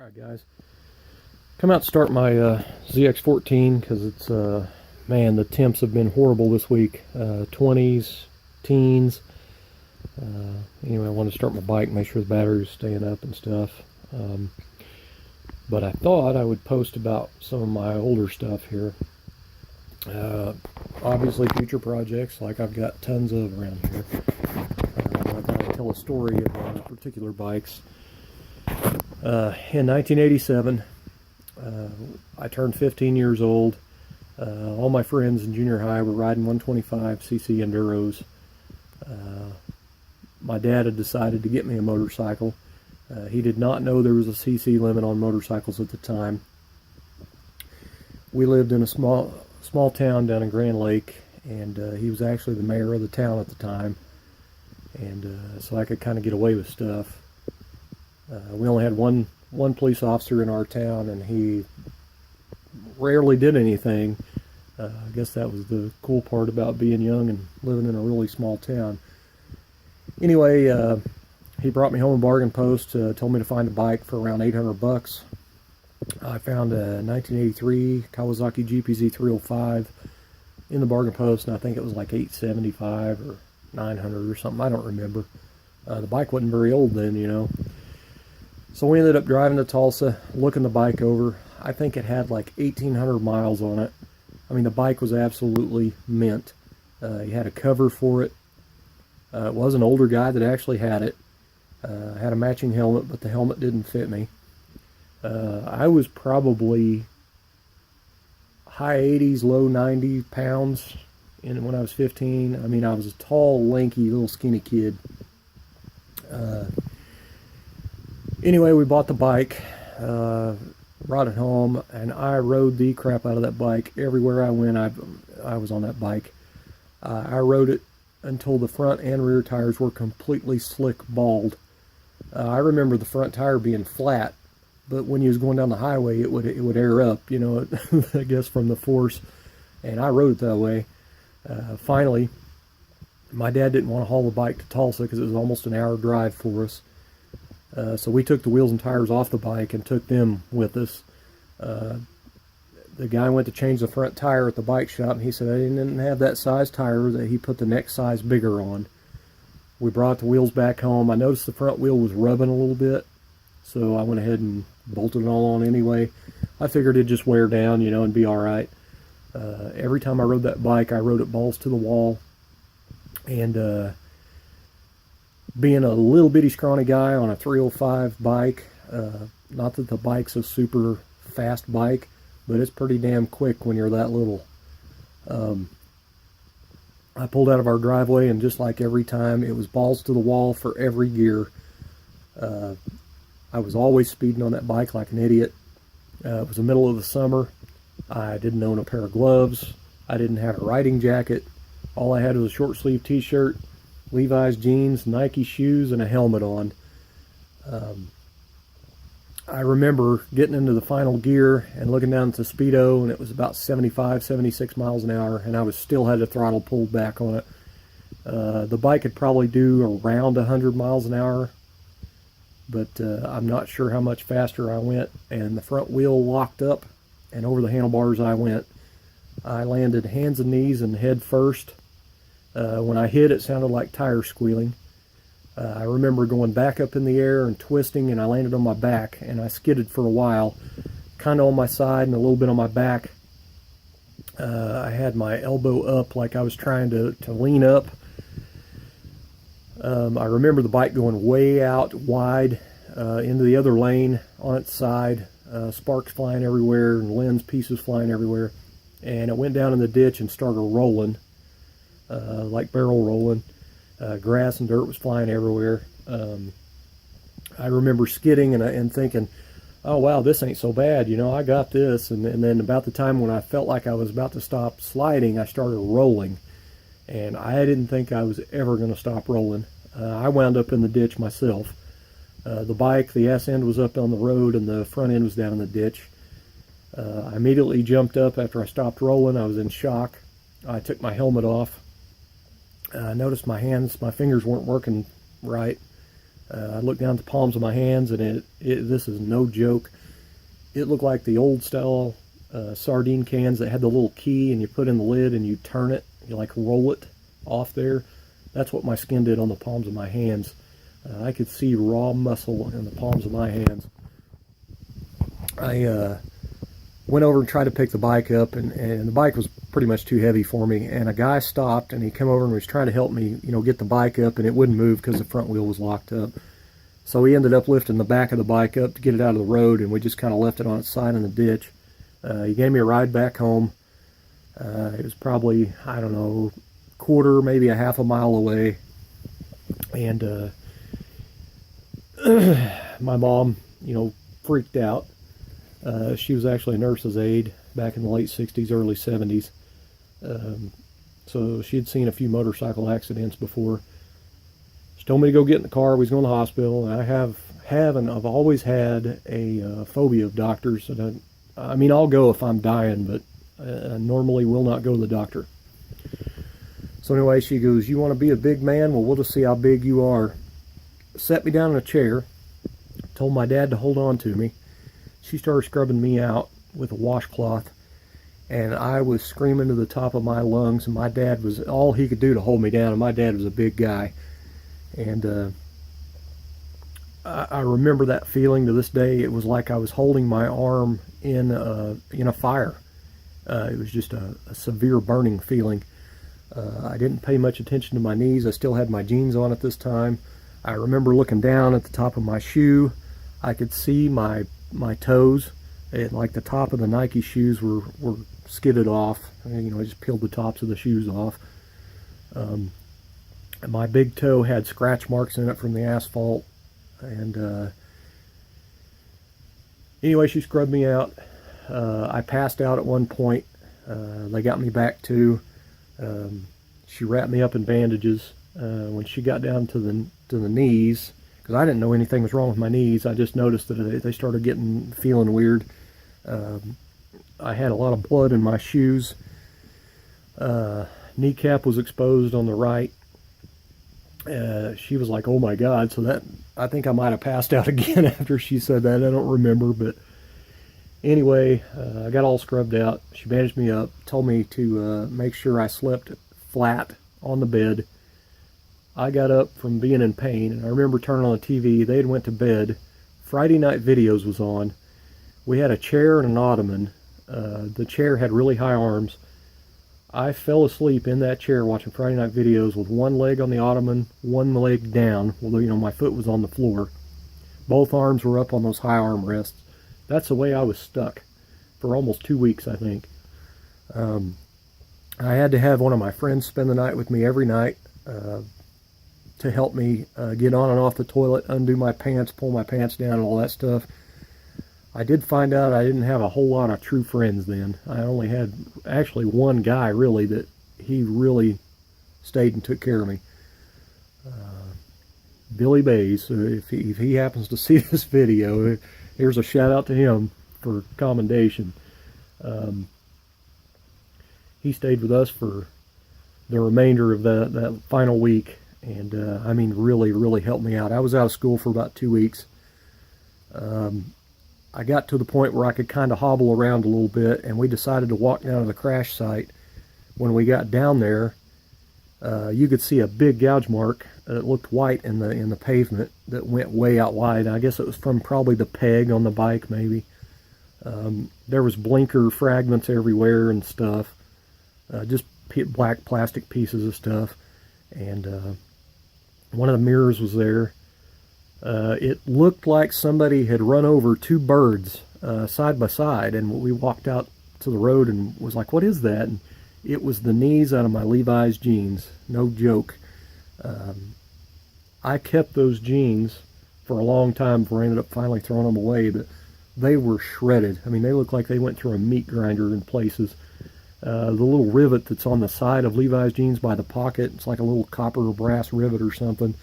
Alright guys, come out to start my ZX14 because it's, man, the temps have been horrible this week. 20s, teens. Anyway, I wanted to start my bike, make sure the battery was staying up and stuff. But I thought I would post about some of my older stuff here. Obviously future projects, like I've got tons of around here. But I thought I'd tell a story of particular bikes. In 1987, I turned 15 years old. All my friends in junior high were riding 125cc Enduros. My dad had decided to get me a motorcycle. He did not know there was a cc limit on motorcycles at the time. We lived in a small town down in Grand Lake, and he was actually the mayor of the town at the time, and so I could kind of get away with stuff. We only had one police officer in our town, and he rarely did anything. I guess that was the cool part about being young and living in a really small town. Anyway, he brought me home a bargain post, told me to find a bike for around 800 bucks. I found a 1983 Kawasaki GPZ 305 in the bargain post, and I think it was like 875 or 900 or something. I don't remember. The bike wasn't very old then, you know. So we ended up driving to Tulsa, looking the bike over. I think it had like 1,800 miles on it. I mean, the bike was absolutely mint. He had a cover for it. It was an older guy that actually had it. Had a matching helmet, but the helmet didn't fit me. I was probably high 80s, low 90 pounds when I was 15. I mean, I was a tall, lanky, little skinny kid. Anyway, we bought the bike, brought it home, and I rode the crap out of that bike. Everywhere I went, I was on that bike. I rode it until the front and rear tires were completely slick bald. I remember the front tire being flat, but when you was going down the highway, it would air up, you know, I guess from the force, and I rode it that way. Finally, my dad didn't want to haul the bike to Tulsa because it was almost an hour drive for us. So we took the wheels and tires off the bike and took them with us. The guy went to change the front tire at the bike shop, and he said I didn't have that size tire, that he put the next size bigger on. We brought the wheels back home. I noticed the front wheel was rubbing a little bit, so I went ahead and bolted it all on anyway. I figured it'd just wear down, you know, and be all right. Every time I rode that bike, I rode it balls to the wall, and being a little bitty scrawny guy on a 305 bike, not that the bike's a super fast bike, but it's pretty damn quick when you're that little. I pulled out of our driveway, and just like every time, it was balls to the wall for every gear. I was always speeding on that bike like an idiot. It was the middle of the summer. I didn't own a pair of gloves. I didn't have a riding jacket. All I had was a short sleeve t-shirt, Levi's jeans, Nike shoes, and a helmet on. I remember getting into the final gear and looking down at the speedo, and it was about 75, 76 miles an hour, and I still had the throttle pulled back on it. The bike could probably do around 100 miles an hour, but I'm not sure how much faster I went, and the front wheel locked up, and over the handlebars I went. I landed hands and knees and head first. When I hit, it sounded like tires squealing. I remember going back up in the air and twisting, and I landed on my back, and I skidded for a while, kind of on my side and a little bit on my back. I had my elbow up like I was trying to lean up. I remember the bike going way out wide into the other lane on its side, sparks flying everywhere and lens pieces flying everywhere, and it went down in the ditch and started rolling. Like barrel rolling. Grass and dirt was flying everywhere. I remember skidding and thinking, oh wow, this ain't so bad, you know, I got this. And then about the time when I felt like I was about to stop sliding, I started rolling. And I didn't think I was ever going to stop rolling. I wound up in the ditch myself. The bike, the ass end was up on the road, and the front end was down in the ditch. I immediately jumped up after I stopped rolling. I was in shock. I took my helmet off. I noticed my fingers weren't working right. I looked down at the palms of my hands, and this is no joke. It looked like the old style sardine cans that had the little key, and you put in the lid and you turn it, you like roll it off there. That's what my skin did on the palms of my hands. I could see raw muscle in the palms of my hands. I went over and tried to pick the bike up, and the bike was pretty much too heavy for me, and a guy stopped, and he came over and was trying to help me, get the bike up, and it wouldn't move because the front wheel was locked up. So he ended up lifting the back of the bike up to get it out of the road, and we just kind of left it on its side in the ditch. He gave me a ride back home. It was probably, I don't know, quarter, maybe a half a mile away, and my mom, freaked out. She was actually a nurse's aide back in the late 60s, early 70s. So she had seen a few motorcycle accidents before. She told me to go get in the car. We was going to the hospital. And I've always had a phobia of doctors. And I'll go if I'm dying, but I normally will not go to the doctor. So anyway, she goes, "You want to be a big man? Well, we'll just see how big you are." Set me down in a chair. Told my dad to hold on to me. She started scrubbing me out with a washcloth, and I was screaming to the top of my lungs, and my dad was all he could do to hold me down, and my dad was a big guy. And I remember that feeling to this day. It was like I was holding my arm in a fire. It was just a severe burning feeling. I didn't pay much attention to my knees. I still had my jeans on at this time. I remember looking down at the top of my shoe. I could see my toes. Like the top of the Nike shoes were skidded off. I just peeled the tops of the shoes off. And my big toe had scratch marks in it from the asphalt. And anyway, she scrubbed me out. I passed out at one point. They got me back to. She wrapped me up in bandages. When she got down to the knees, because I didn't know anything was wrong with my knees. I just noticed that they started feeling weird. I had a lot of blood in my shoes. Kneecap was exposed on the right. She was like, "Oh my God!" So I think I might have passed out again after she said that. I don't remember, but anyway, I got all scrubbed out. She bandaged me up, told me to make sure I slept flat on the bed. I got up from being in pain, and I remember turning on the TV. They had went to bed. Friday Night Videos was on. We had a chair and an ottoman. The chair had really high arms. I fell asleep in that chair watching Friday Night Videos with one leg on the ottoman, one leg down. Well, my foot was on the floor. Both arms were up on those high arm rests. That's the way I was stuck for almost 2 weeks, I think. I had to have one of my friends spend the night with me every night. To help me get on and off the toilet, undo my pants, pull my pants down, and all that stuff. I did find out I didn't have a whole lot of true friends then. I only had actually one guy really that he really stayed and took care of me. Billy Bays. If he happens to see this video, here's a shout out to him for commendation. He stayed with us for the remainder of that final week. And really, really helped me out. I was out of school for about 2 weeks. I got to the point where I could kind of hobble around a little bit, and we decided to walk down to the crash site. When we got down there, you could see a big gouge mark that looked white in the pavement that went way out wide. I guess it was from probably the peg on the bike, maybe. There was blinker fragments everywhere and stuff. Just black plastic pieces of stuff. And one of the mirrors was there. It looked like somebody had run over two birds side by side, and we walked out to the road and was like, "What is that?" And it was the knees out of my Levi's jeans. No joke. I kept those jeans for a long time before I ended up finally throwing them away, but they were shredded. They looked like they went through a meat grinder in places. The little rivet that's on the side of Levi's jeans by the pocket, it's like a little copper or brass rivet or something.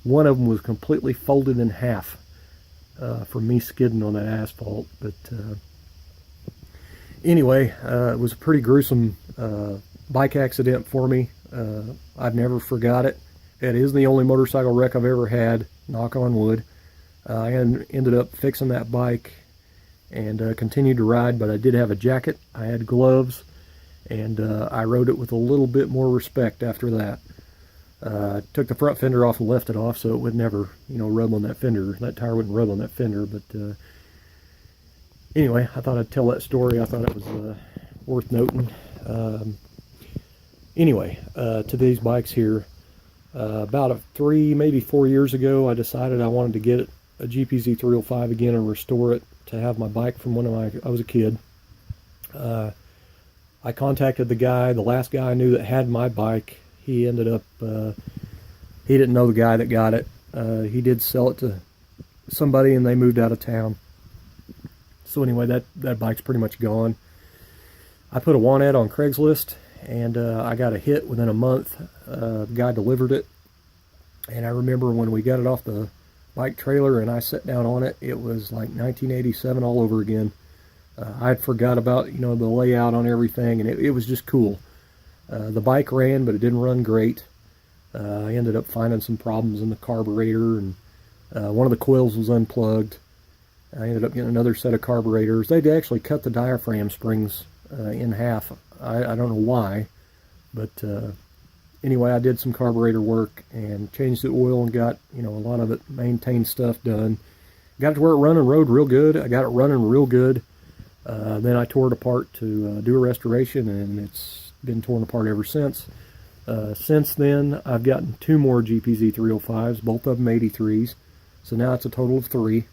One of them was completely folded in half from me skidding on that asphalt. But anyway, it was a pretty gruesome bike accident for me. I've never forgot it. It is the only motorcycle wreck I've ever had. knock on wood. I ended up fixing that bike and continued to ride, but I did have a jacket, I had gloves, and I rode it with a little bit more respect after that. Took the front fender off and left it off so it would never, rub on that fender. That tire wouldn't rub on that fender, but anyway, I thought I'd tell that story. I thought it was worth noting. Anyway, to these bikes here, about 3, maybe 4 years ago, I decided I wanted to get a GPZ 305 again and restore it to have my bike from when I was a kid. I contacted the last guy I knew that had my bike. He ended up, he didn't know the guy that got it. He did sell it to somebody and they moved out of town. So anyway, that bike's pretty much gone. I put a want ad on Craigslist and I got a hit within a month. The guy delivered it. And I remember when we got it off the bike trailer and I sat down on it, it was like 1987 all over again. I had forgot about, the layout on everything, and it was just cool. The bike ran, but it didn't run great. I ended up finding some problems in the carburetor, and one of the coils was unplugged. I ended up getting another set of carburetors. They'd actually cut the diaphragm springs in half. I don't know why, but anyway, I did some carburetor work and changed the oil and got, a lot of it maintained stuff done. Got it to where it run and rode real good. I got it running real good. Then I tore it apart to do a restoration, and it's been torn apart ever since. Since then, I've gotten 2 more GPZ 305s, both of them 83s. So now it's a total of 3.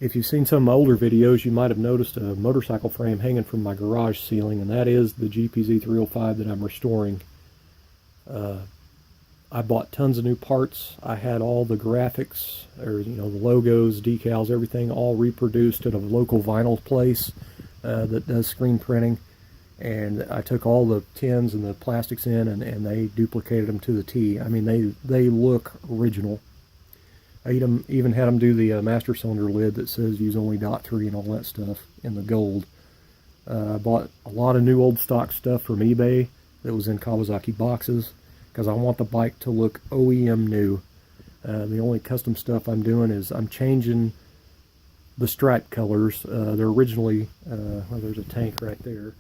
If you've seen some of my older videos, you might have noticed a motorcycle frame hanging from my garage ceiling, and that is the GPZ 305 that I'm restoring. I bought tons of new parts. I had all the graphics, or the logos, decals, everything all reproduced at a local vinyl place that does screen printing. And I took all the tins and the plastics in, and they duplicated them to the T. I mean, they look original. I even had them do the master cylinder lid that says use only .3 and all that stuff in the gold. I bought a lot of new old stock stuff from eBay that was in Kawasaki boxes because I want the bike to look OEM new. The only custom stuff I'm doing is I'm changing the stripe colors. They're originally, well, there's a tank right there.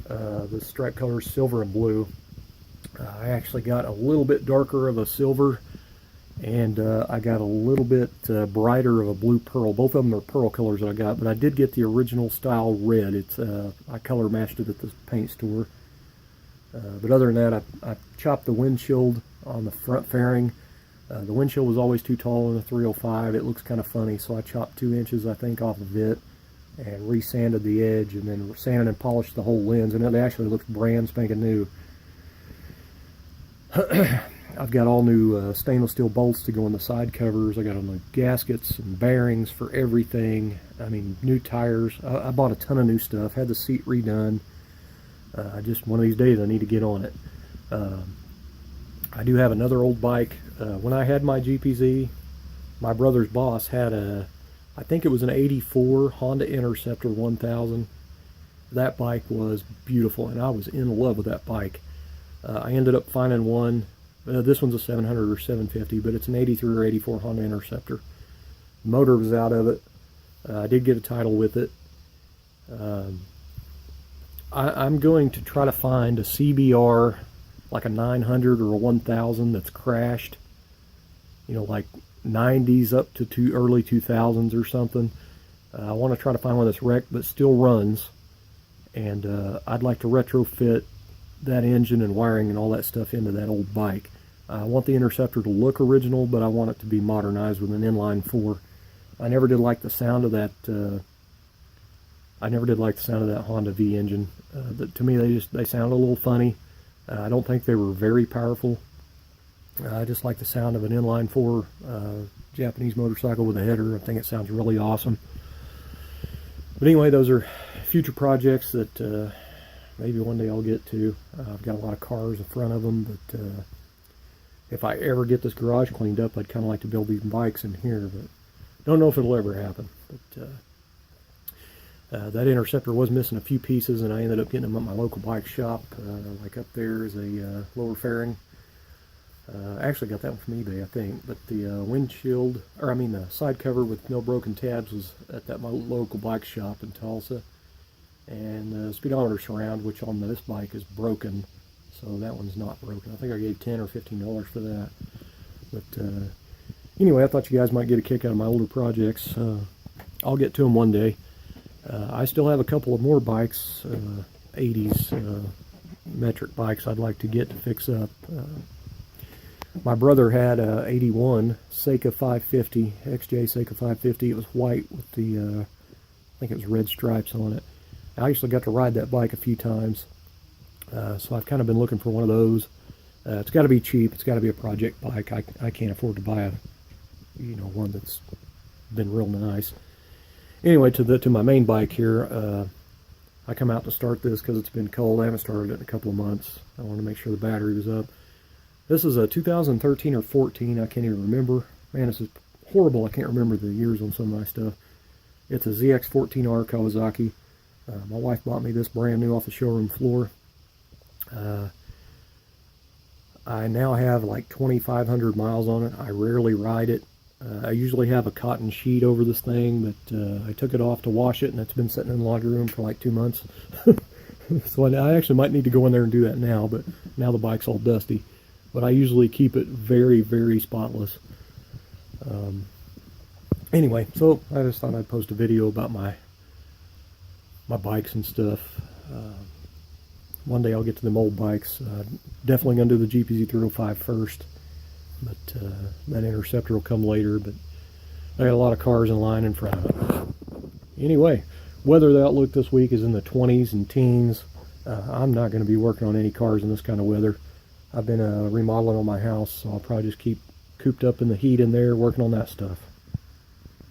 The stripe color is silver and blue. I actually got a little bit darker of a silver, and I got a little bit brighter of a blue pearl. Both of them are pearl colors that I got, but I did get the original style red. It's I color matched it at the paint store. But other than that, I chopped the windshield on the front fairing. The windshield was always too tall in the 305. It looks kind of funny, so I chopped 2 inches, I think, off of it and resanded the edge, and then sanded and polished the whole lens, and it actually looks brand spanking new. I've got all new stainless steel bolts to go in the side covers. I got all new gaskets and bearings for everything. I mean, new tires. I bought a ton of new stuff. Had the seat redone. Just one of these days I need to get on it. I do have another old bike. When I had my GPZ, my brother's boss had I think it was an 84 Honda Interceptor 1000. That bike was beautiful, and I was in love with that bike. I ended up finding one. This one's a 700 or 750, but it's an 83 or 84 Honda Interceptor. The motor was out of it. I did get a title with it. I'm going to try to find a CBR, like a 900 or a 1000 that's crashed, like 90s up to early 2000s or something. I want to try to find one that's wrecked but still runs, and I'd like to retrofit that engine and wiring and all that stuff into that old bike. I want the Interceptor to look original, but I want it to be modernized with an inline 4. I never did like the sound of that. Honda V engine. To me, they sound a little funny. I don't think they were very powerful. I just like the sound of an inline 4 Japanese motorcycle with a header. I think it sounds really awesome. But anyway, those are future projects that maybe one day I'll get to. I've got a lot of cars in front of them, but if I ever get this garage cleaned up, I'd kind of like to build these bikes in here, but don't know if it'll ever happen. But that Interceptor was missing a few pieces, and I ended up getting them at my local bike shop. Like up there is a lower fairing. Actually got that one from eBay, I think. But the windshield, or I mean the side cover with no broken tabs was at my local bike shop in Tulsa. And the speedometer surround, which on this bike is broken, so that one's not broken. I think I gave $10 or $15 for that. But anyway, I thought you guys might get a kick out of my older projects. I'll get to them one day. I still have a couple of more bikes, 80s metric bikes I'd like to get to fix up. My brother had a 81 Seika 550, XJ Seika 550. It was white with the, I think it was red stripes on it. I actually got to ride that bike a few times, so I've kind of been looking for one of those. It's got to be cheap. It's got to be a project bike. I can't afford to buy a, one that's been real nice. Anyway, to my main bike here, I come out to start this because it's been cold. I haven't started it in a couple of months. I wanted to make sure the battery was up. This is a 2013 or 14. I can't even remember. Man, this is horrible. I can't remember the years on some of my stuff. It's a ZX14R Kawasaki. My wife bought me this brand new off the showroom floor. I now have like 2,500 miles on it. I rarely ride it. I usually have a cotton sheet over this thing, but I took it off to wash it, and it's been sitting in the laundry room for like 2 months. So I actually might need to go in there and do that now, but now the bike's all dusty. But I usually keep it very, very spotless. Anyway, so I just thought I'd post a video about my bikes and stuff. One day I'll get to them old bikes. Definitely going to do the GPZ 305 first, but that Interceptor will come later. But I got a lot of cars in line in front of it. Anyway, weather outlook this week is in the 20s and teens. I'm not going to be working on any cars in this kind of weather. I've been remodeling on my house, so I'll probably just keep cooped up in the heat in there working on that stuff.